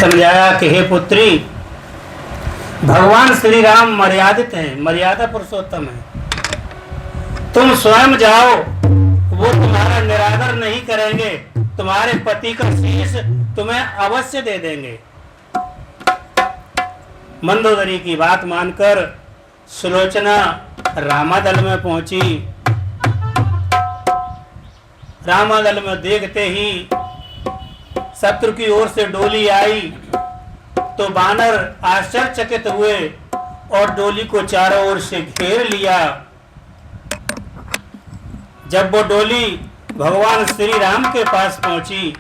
समझाया कि हे पुत्री, भगवान श्री राम मर्यादित हैं, मर्यादा पुरुषोत्तम है। तुम स्वयं जाओ, वो तुम्हारा निरादर नहीं करेंगे, तुम्हारे पति का शीश तुम्हें अवश्य दे देंगे। मंदोदरी की बात मानकर सुलोचना रामादल में पहुंची। रामादल में देखते ही शत्रु की ओर से डोली आई तो बानर आश्चर्यचकित हुए और डोली को चारों ओर से घेर लिया। जब वो डोली भगवान श्री राम के पास पहुंची,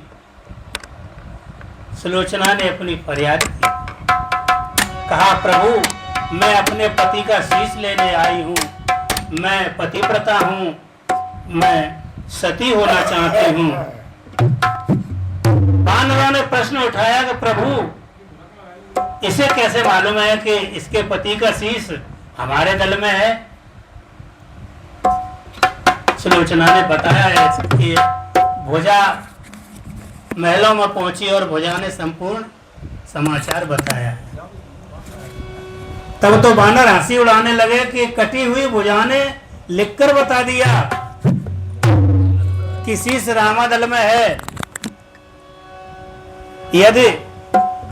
सुलोचना ने अपनी फरियाद की। कहा, प्रभु, मैं अपने पति का शीश लेने आई हूं, मैं पतिव्रता हूं, मैं सती होना चाहती हूं। बानरों ने प्रश्न उठाया कि प्रभु, इसे कैसे मालूम है कि इसके पति का शीश हमारे दल में है? सुलोचना ने बताया कि भुजा महलों में पहुंची और भुजा ने संपूर्ण समाचार बताया। तब तो बानर हंसी उड़ाने लगे कि कटी हुई भुजा ने लिखकर बता दिया कि शीश रामादल में है। यदि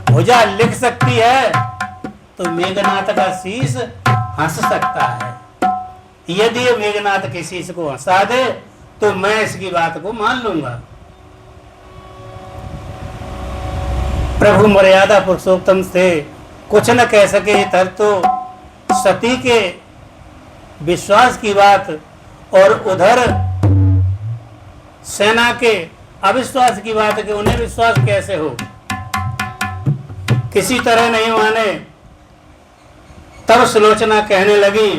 भुजा लिख सकती है तो मेघनाथ का शीश हंस सकता है। यदि ये मेघनाथ के शीश को हंसा दे तो मैं इसकी बात को मान लूंगा। प्रभु मर्यादा पुरुषोत्तम से कुछ न कह सके इधर तो सती के विश्वास की बात और उधर सेना के अविश्वास की बात कि उन्हें विश्वास कैसे हो, किसी तरह नहीं माने। तब सुलोचना कहने लगी,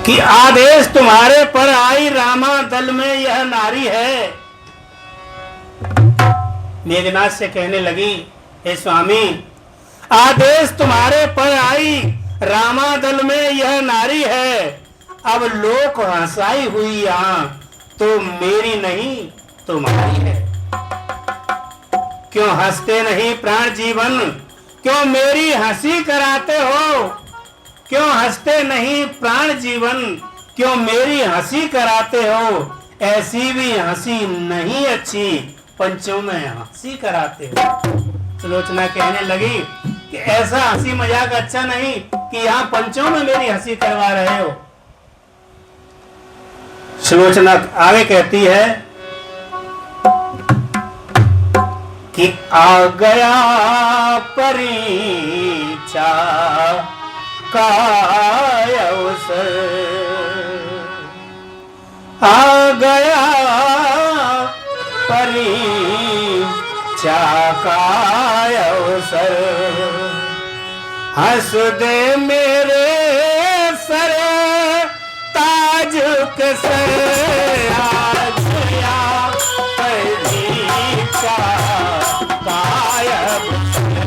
कि आदेश तुम्हारे पर आई, रामा दल में यह नारी है। मेघनाथ से कहने लगी, हे स्वामी, आदेश तुम्हारे पर आई, रामा दल में यह नारी है। अब लोक हंसाई हुई यहां तो मेरी नहीं तुम्हारी है। क्यों हंसते नहीं प्राण जीवन, क्यों मेरी हंसी कराते हो? क्यों हंसते नहीं प्राण जीवन, क्यों मेरी हंसी कराते हो? ऐसी भी हंसी नहीं अच्छी, पंचों में हंसी कराते हो। सुलोचना कहने लगी कि ऐसा हंसी मजाक अच्छा नहीं कि यहाँ पंचों में मेरी हंसी करवा रहे हो। सुलोचना आगे कहती है कि आ गया परीक्षा का अवसर, आ गया परीक्षा का अवसर। हंस दे मेरे सर ताज के सर, आ गया परीक्षा का अवसर।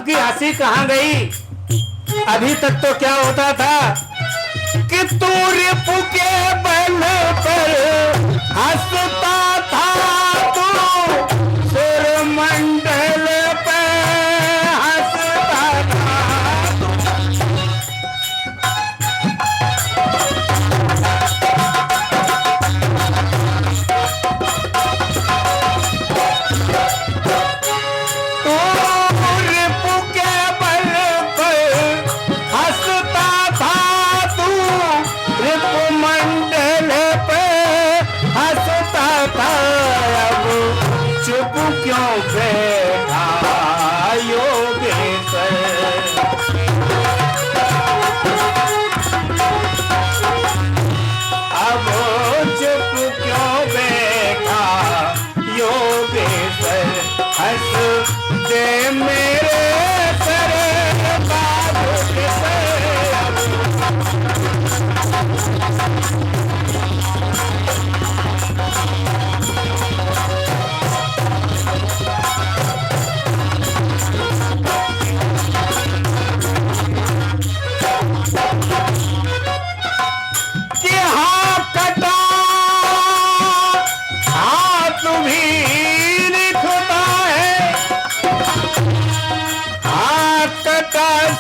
सबकी हंसी कहाँ गई? अभी तक तो क्या होता था कि तू रिपु के बल पर हंसता था, तू सुरमंडल पे हंसता था। चुप क्यों बैठा योगेश्वर? अब चुप क्यों बैठा योगेश्वर? हंस दे मेरे सर बाबू के सर।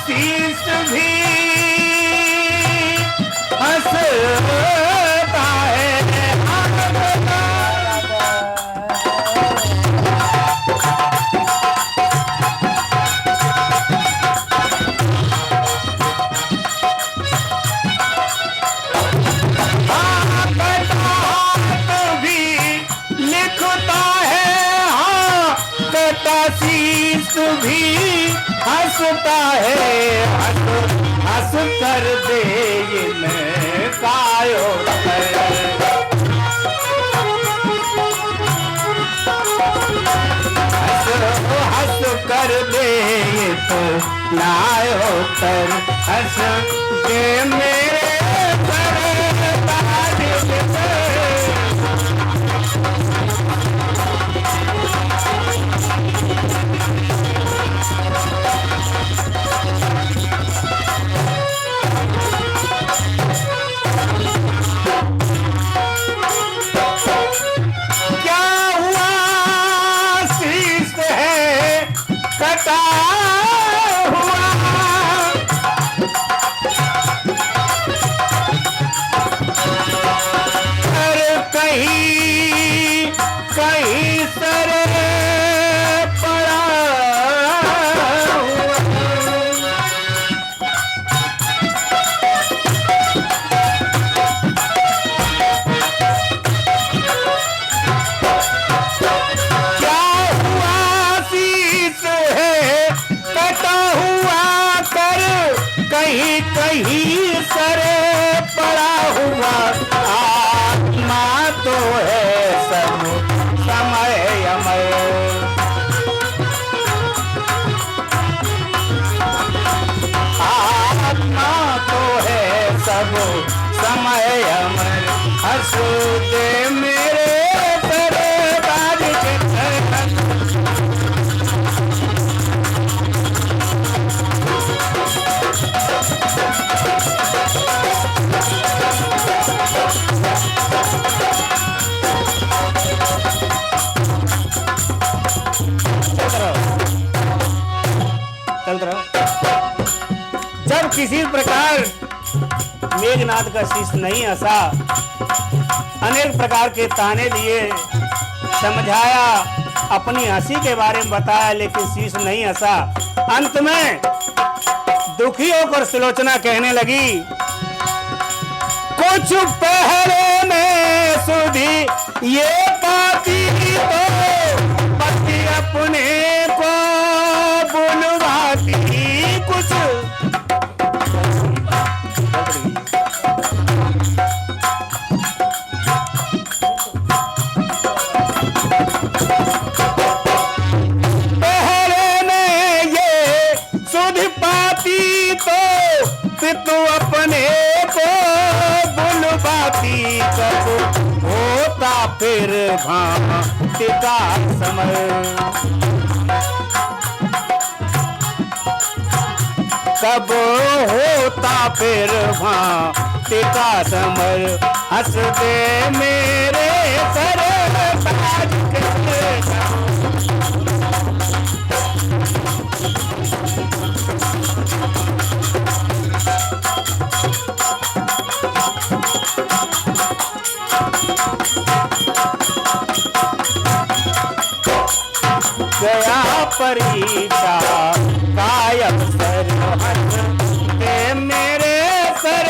शीश भी हंसता है। लिखता है हाँ कटा शीश भी हंसता है। हंस कर दे कायो हंस कर दे तो नायो तर। हंस दे मेरे सर ताज के सर। कटा हुआ अरे कहीं कहीं सर पड़ा हुआ। क्या हुआ शीश कटा हुआ कर कहीं कहीं सर पड़ा हुआ। आत्मा तो है सब समय अमर। आत्मा तो है सब समय अमर। हंस दे मेरे सर बाज के सर। जब किसी प्रकार मेघनाथ का शीश नहीं हंसा, अनेक प्रकार के ताने दिए, समझाया, अपनी हंसी के बारे में बताया, लेकिन शीश नहीं हंसा। अंत में दुखी होकर सुलोचना कहने लगी, कुछ पहले में सुधी ये पाती तो पति अपने को बुलवाती। कुछ पहले में ये सुध पाती तो तू अपने को बुलवाती। कब होता फिर भांति का समय। तब होता फिर भांति का समर, हंस दे मेरे सर ताज के सर। गया परीक्षा कायम सर, हंस दे मेरे सर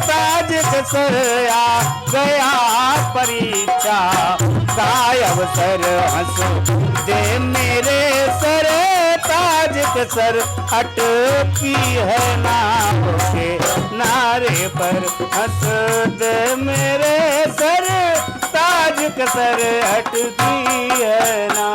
ताज के सर। आ गया परीक्षा कायम सर, हंस दे मेरे सर ताज के सर। अटकी है नाम के नारे पर, हंस दे मेरे सर ताज के सर। अटकी है ना